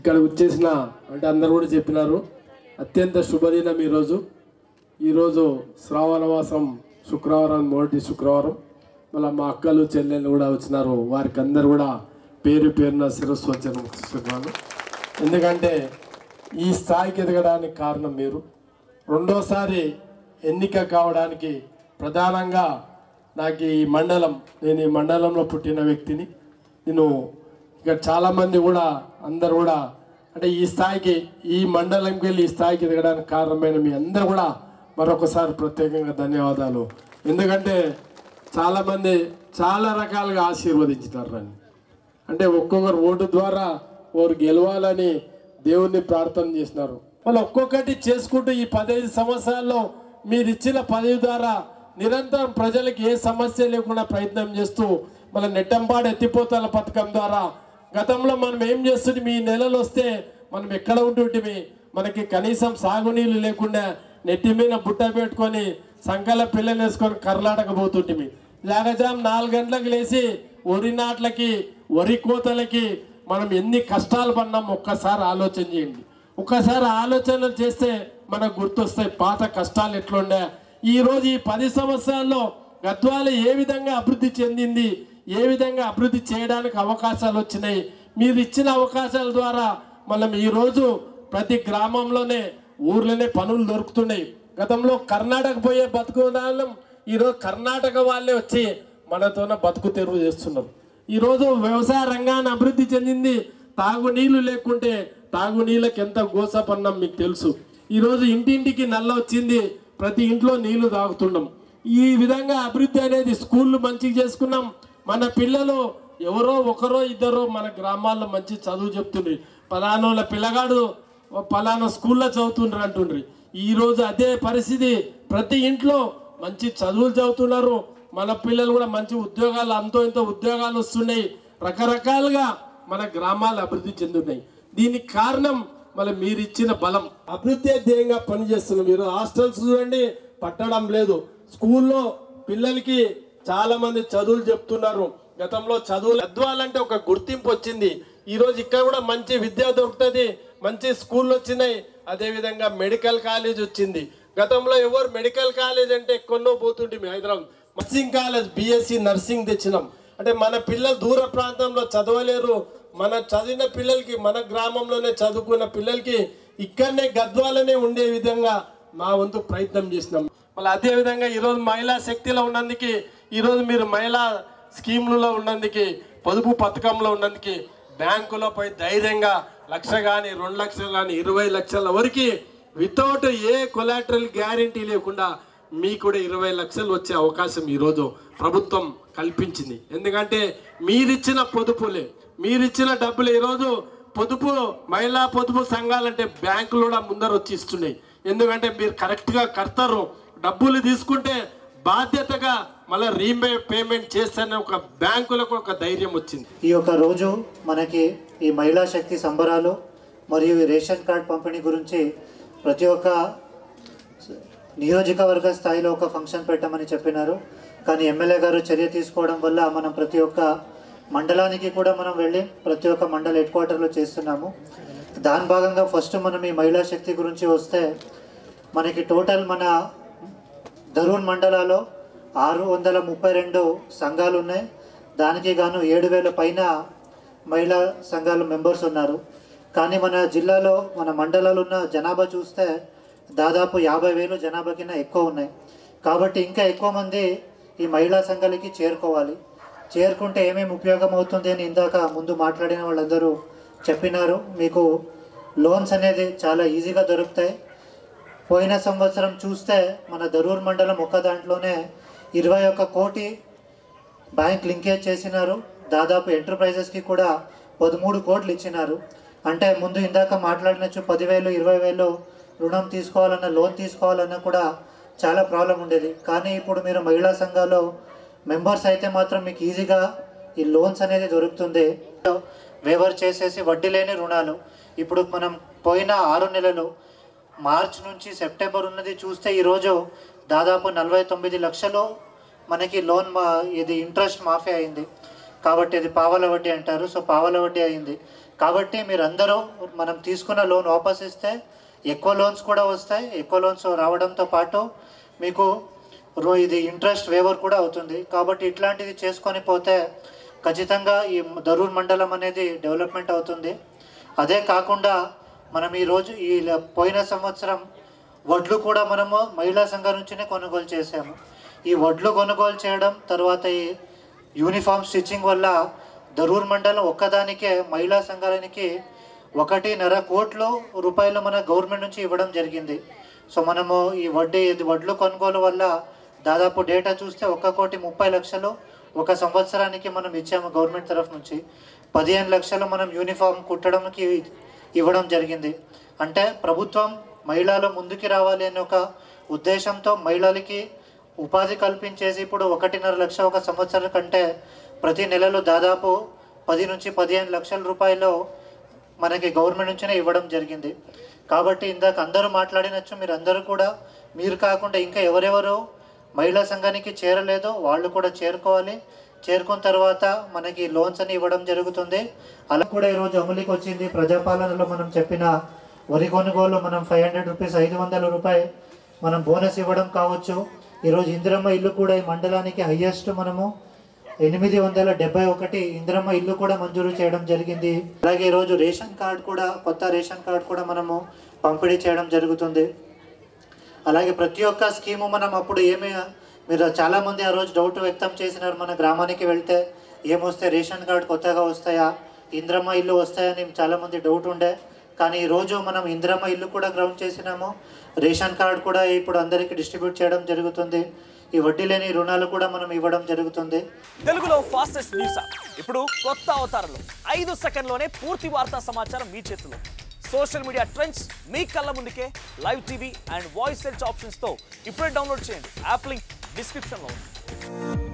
ఇక్కడ వచ్చేసిన అంటే అందరూ కూడా చెప్పినారు అత్యంత శుభదినం ఈరోజు శ్రావణ మాసం శుక్రవారం మొదటి శుక్రవారం మళ్ళీ మా అక్కలు చెల్లెళ్ళు కూడా వచ్చినారు వారికి అందరు కూడా పేరు పేరున శిరస్సు వచ్చాను ఎందుకంటే ఈ స్థాయికి ఎదగడానికి కారణం మీరు రెండోసారి ఎన్నిక కావడానికి ప్రధానంగా నాకు ఈ మండలం నేను ఈ మండలంలో పుట్టిన వ్యక్తిని నేను ఇక్కడ చాలామంది కూడా అందరు కూడా అంటే ఈ స్థాయికి ఈ మండలంకి వెళ్ళి ఈ స్థాయికి ఎదగడానికి కారణమైన మీ అందరూ కూడా మరొకసారి ప్రత్యేకంగా ధన్యవాదాలు ఎందుకంటే చాలామంది చాలా రకాలుగా ఆశీర్వదించినారు నన్ను అంటే ఒక్కొక్కరు ఓటు ద్వారా వారు గెలవాలని దేవుణ్ణి ప్రార్థన చేసినారు మళ్ళీ ఒక్కొక్కటి చేసుకుంటూ ఈ 15 సంవత్సరాల్లో మీరు ఇచ్చిన పదవి ద్వారా నిరంతరం ప్రజలకు ఏ సమస్య లేకుండా ప్రయత్నం చేస్తూ మన నెట్టంపాడు ఎత్తిపోతల పథకం ద్వారా గతంలో మనం ఏం చేస్తుంది మీ నెలలు వస్తే మనం ఎక్కడ ఉంటుంటిమి మనకి కనీసం సాగునీళ్ళు లేకుండా నెట్టి మీద బుట్ట పెట్టుకొని సంకల పిల్లలు వేసుకొని కర్లాటకపోతుంటిమి జాగజాం 4 గంటలకు లేచి వరి నాట్లకి వరి కోతలకి మనం ఎన్ని కష్టాలు పడినాం ఒక్కసారి ఆలోచన చేయండి ఒక్కసారి ఆలోచనలు చేస్తే మనకు గుర్తొస్తాయి పాత కష్టాలు ఎట్లుండే ఈరోజు ఈ 10 సంవత్సరాల్లో గద్వాల ఏ విధంగా అభివృద్ధి చెందింది ఏ విధంగా అభివృద్ధి చేయడానికి అవకాశాలు వచ్చినాయి మీరు ఇచ్చిన అవకాశాల ద్వారా మనం ఈరోజు ప్రతి గ్రామంలోనే ఊర్లోనే పనులు దొరుకుతున్నాయి గతంలో కర్ణాటక పోయే బతుకుదానం ఈరోజు కర్ణాటక వాళ్ళే వచ్చి మనతోనే బతుకు తెరువు చేస్తున్నారు ఈరోజు వ్యవసాయ రంగాన్ని అభివృద్ధి చెందింది తాగునీళ్ళు లేకుంటే తాగునీళ్ళకి ఎంత గోసపన్నాం మీకు తెలుసు ఈరోజు ఇంటింటికి నల్ల వచ్చింది ప్రతి ఇంట్లో నీళ్లు తాగుతున్నాం ఈ విధంగా అభివృద్ధి అనేది స్కూళ్ళు మంచిగా చేసుకున్నాం మన పిల్లలు ఎవరో ఒకరో ఇద్దరో మన గ్రామాల్లో మంచి చదువు చెప్తుండ్రి పలానోళ్ళ పిల్లగాడు పలానా స్కూల్లో చదువుతుండ్రు అంటుండ్రి ఈరోజు అదే పరిస్థితి ప్రతి ఇంట్లో మంచి చదువులు చదువుతున్నారు మన పిల్లలు కూడా మంచి ఉద్యోగాలు అంతో ఇంతో ఉద్యోగాలు వస్తున్నాయి రకరకాలుగా మన గ్రామాలు అభివృద్ధి చెందుతున్నాయి దీనికి కారణం మళ్ళీ మీరు ఇచ్చిన బలం అభివృద్ధి ధ్యేయంగా పనిచేస్తున్నారు మీరు హాస్టల్స్ చూడండి పట్టడం లేదు స్కూల్లో పిల్లలకి చాలా మంది చదువులు చెప్తున్నారు గతంలో చదువులు గద్వాలంటే ఒక గుర్తింపు వచ్చింది ఈరోజు ఇక్కడ కూడా మంచి విద్య దొరుకుతుంది మంచి స్కూళ్ళు వచ్చినాయి అదేవిధంగా మెడికల్ కాలేజ్ వచ్చింది గతంలో ఎవరు మెడికల్ కాలేజ్ అంటే ఎక్కడో పోతుంటే Hyderabad nursing college BSc nursing తెచ్చినాం అంటే మన పిల్లలు దూర ప్రాంతంలో చదవలేరు మన చదివిన పిల్లలకి మన గ్రామంలోనే చదువుకున్న పిల్లలకి ఇక్కడనే గద్వాలనే ఉండే విధంగా మా వంతు ప్రయత్నం చేసినాం మళ్ళీ అదేవిధంగా ఈరోజు మహిళా శక్తిలో ఉన్నందుకు ఈరోజు మీరు మహిళా స్కీమ్లలో ఉన్నందుకు పొదుపు పథకంలో ఉన్నందుకు బ్యాంకులో పోయి ధైర్యంగా 1,00,000 కానీ 2 లక్షలు కానీ 20 లక్షల వరకు వితౌట్ ఏ కొలాటరల్ గ్యారంటీ లేకుండా మీకు కూడా 20 లక్షలు వచ్చే అవకాశం ఈరోజు ప్రభుత్వం కల్పించింది ఎందుకంటే మీరిచ్చిన పొదుపులే మీరిచ్చిన డబ్బులు ఈరోజు పొదుపు మహిళా పొదుపు సంఘాలంటే బ్యాంకులు కూడా ముందర వచ్చి ఇస్తున్నాయి ఎందుకంటే మీరు కరెక్ట్గా కడతారు డబ్బులు తీసుకుంటే బాధ్యతగా మళ్ళీ రీపేమెంట్ చేస్తేనే ఒక బ్యాంకులకు ఒక ధైర్యం వచ్చింది ఈ యొక్క రోజు మనకి ఈ మహిళా శక్తి సంబరాలు మరియు రేషన్ కార్డ్ పంపిణీ గురించి ప్రతి ఒక్క నియోజకవర్గ స్థాయిలో ఒక ఫంక్షన్ పెట్టమని చెప్పినారు కానీ ఎమ్మెల్యే గారు చర్య తీసుకోవడం వల్ల మనం ప్రతి ఒక్క మండలానికి కూడా మనం వెళ్ళి ప్రతి ఒక్క మండల హెడ్ క్వార్టర్లో చేస్తున్నాము దాని భాగంగా ఫస్ట్ మనం ఈ మహిళా శక్తి గురించి వస్తే మనకి టోటల్ మన ధరూర్ మండలాల్లో 632 సంఘాలు ఉన్నాయి దానికి గాను 7,000 పైన మహిళా సంఘాలు మెంబర్స్ ఉన్నారు కానీ మన జిల్లాలో మన మండలాలు ఉన్న జనాభా చూస్తే దాదాపు 50,000 జనాభా కింద ఎక్కువ ఉన్నాయి కాబట్టి ఇంకా ఎక్కువ మంది ఈ మహిళా సంఘాలకి చేరుకుంటే ఏమేమి ఉపయోగం అవుతుంది అని ఇందాక ముందు మాట్లాడిన వాళ్ళందరూ చెప్పినారు మీకు లోన్స్ అనేది చాలా ఈజీగా దొరుకుతాయి పోయిన సంవత్సరం చూస్తే మన ధరూర్ మండలం ఒక్క దాంట్లోనే 21 కోటి బ్యాంక్ లింకేజ్ చేసినారు దాదాపు ఎంటర్ప్రైజెస్కి కూడా 13 కోట్లు ఇచ్చినారు అంటే ముందు ఇందాక మాట్లాడినచ్చు 10,000 20,000 రుణం తీసుకోవాలన్నా లోన్ తీసుకోవాలన్నా కూడా చాలా ప్రాబ్లం ఉండేది కానీ ఇప్పుడు మీరు మహిళా సంఘాల్లో మెంబర్స్ అయితే మాత్రం మీకు ఈజీగా ఈ లోన్స్ అనేది దొరుకుతుంది వేవర్ చేసేసి వడ్డీ లేని రుణాలు ఇప్పుడు మనం పోయిన 6 నెలలు మార్చ్ నుంచి సెప్టెంబర్ ఉన్నది చూస్తే ఈరోజు దాదాపు 49 లక్షలు మనకి లోన్ ఇది ఇంట్రెస్ట్ మాఫీ అయింది కాబట్టి ఇది పావల వడ్డీ అంటారు సో పావల వడ్డీ అయింది కాబట్టి మీరందరూ మనం తీసుకున్న లోన్ వాపస్ ఇస్తే ఎక్కువ లోన్స్ కూడా వస్తాయి. ఎక్కువ లోన్స్ రావడంతో పాటు మీకు ఇది ఇంట్రెస్ట్ వేవర్ కూడా అవుతుంది. కాబట్టి ఇట్లాంటిది చేసుకొని పోతే ఖచ్చితంగా ఈ దరూర్ మండలం అనేది డెవలప్మెంట్ అవుతుంది. అదే కాకుండా మనం ఈరోజు ఈ పోయిన సంవత్సరం వడ్లు కూడా మనము మహిళా సంఘం నుంచినే కొనుగోలు చేసాము. ఈ వడ్లు కొనుగోలు చేయడం తర్వాత ఈ యూనిఫామ్ స్టిచ్చింగ్ వల్ల దరూర్ మండలం ఒక్కదానికే మహిళా సంఘానికి 1.5 కోట్ల రూపాయలు మన గవర్నమెంట్ నుంచి ఇవ్వడం జరిగింది. సో మనము ఈ వడ్లు కొనుగోలు వల్ల దాదాపు డేటా చూస్తే 1,30,00,000 ఒక సంవత్సరానికి మనం ఇచ్చాము గవర్నమెంట్ తరఫు నుంచి. 15 లక్షలు మనం యూనిఫామ్ కుట్టడానికి ఇవ్వడం జరిగింది. అంటే ప్రభుత్వం మహిళలు ముందుకు రావాలి అనే ఒక ఉద్దేశంతో మహిళలకి ఉపాధి కల్పించేసి ఇప్పుడు 1.5 లక్ష ఒక సంవత్సరం కంటే ప్రతి నెలలో దాదాపు 10 నుంచి 15 లక్షల రూపాయలు మనకి గవర్నమెంట్ నుంచినే ఇవ్వడం జరిగింది. కాబట్టి ఇందాక అందరూ మాట్లాడినచ్చు మీరందరూ కూడా మీరు కాకుండా ఇంకా ఎవరెవరు మహిళా సంఘానికి చేరలేదో వాళ్ళు కూడా చేరుకోవాలి. చేరుకున్న తర్వాత మనకి లోన్స్ అని ఇవ్వడం జరుగుతుంది. అలా కూడా ఈరోజు అమలుకి వచ్చింది. ప్రజాపాలనలో మనం చెప్పిన వరి కొనుగోలు మనం 500 రూపీస్ 500 రూపాయలు మనం బోనస్ ఇవ్వడం కావచ్చు. ఈరోజు ఇందిరమ్మ ఇల్లు కూడా ఈ మండలానికి హయ్యెస్ట్ మనము 871 ఇందిరమ్మ ఇల్లు కూడా మంజూరు చేయడం జరిగింది. అలాగే ఈరోజు రేషన్ కార్డ్ కూడా కొత్త రేషన్ కార్డ్ కూడా మనము పంపిణీ చేయడం జరుగుతుంది. అలాగే ప్రతి ఒక్క స్కీము మనం అప్పుడు మీరు చాలామంది ఆ రోజు డౌట్ వ్యక్తం చేసినారు, మన గ్రామానికి వెళ్తే ఏమొస్తే రేషన్ కార్డ్ కొత్తగా వస్తాయా, ఇందిరమ్మ ఇల్లు వస్తాయని చాలామంది డౌట్ ఉండే. కానీ ఈరోజు మనం ఇందిరమ్మ ఇల్లు కూడా గ్రౌండ్ చేసినాము. రేషన్ కార్డ్ కూడా ఇప్పుడు అందరికీ డిస్ట్రిబ్యూట్ చేయడం జరుగుతుంది. ఈ వడ్డీ లేని రుణాలు కూడా మనం ఇవ్వడం జరుగుతుంది. తెలుగులో ఫాస్టెస్ట్ న్యూస్ ఇప్పుడు కొత్త అవతారంలో 5 సెకండ్లోనే పూర్తి వార్తా సమాచారం మీ చేతిలో. సోషల్ మీడియా ట్రెండ్స్ మీ కళ్ళ ముందుకే live TV and voice search ఆప్షన్స్తో ఇప్పుడే డౌన్లోడ్ చేయండి. యాప్ లింక్ డిస్క్రిప్షన్లో ఉంది.